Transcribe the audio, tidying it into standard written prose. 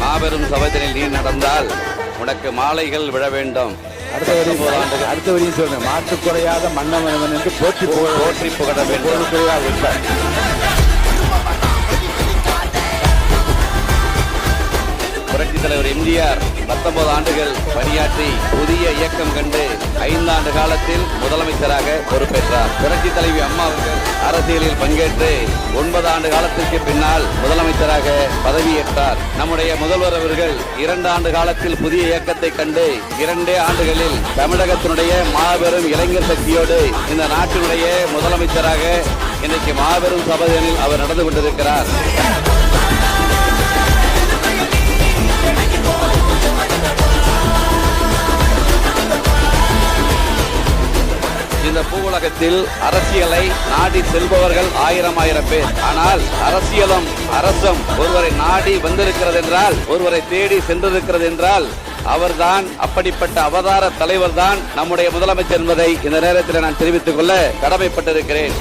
மாபெரும் சபைதனில் நீ நடந்தால் உனக்கு மாலைகள் விழ வேண்டும். அடுத்த வரையும் சொல்லுங்க. மாற்று குறையாத மன்னவன் என்று போற்றி புகழ வேண்டும். புரட்சித் தலைவர் எம்ஜிஆர் 19 ஆண்டுகள் பணியாற்றி புதிய இயக்கம் கண்டு 5 ஆண்டு காலத்தில் முதலமைச்சராக பொறுப்பேற்றார். புரட்சித் தலைவி அம்மா அவர்கள் அரசியலில் பங்கேற்று 9 ஆண்டு காலத்திற்கு பின்னால் முதலமைச்சராக பதவியேற்றார். நம்முடைய முதல்வர் அவர்கள் 2 ஆண்டு காலத்தில் புதிய இயக்கத்தை கண்டு 2 ஆண்டுகளில் தமிழகத்தினுடைய மாபெரும் இளைஞர் சக்தியோடு இந்த நாட்டினுடைய முதலமைச்சராக இன்றைக்கு மாபெரும் சபையில் அவர் நடந்து கொண்டிருக்கிறார். இந்த பூவுலகத்தில் அரசியலை நாடி செல்பவர்கள் ஆயிரம் பேர். ஆனால் அரசியலும் அரசும் ஒருவரை நாடி வந்திருக்கிறது என்றால், ஒருவரை தேடி சென்றிருக்கிறது என்றால் அவர்தான், அப்படிப்பட்ட அவதார தலைவர் தான் நம்முடைய முதலமைச்சர் என்பதை இந்த நேரத்தில் நான் தெரிவித்துக் கொள்ள கடமைப்பட்டிருக்கிறேன்.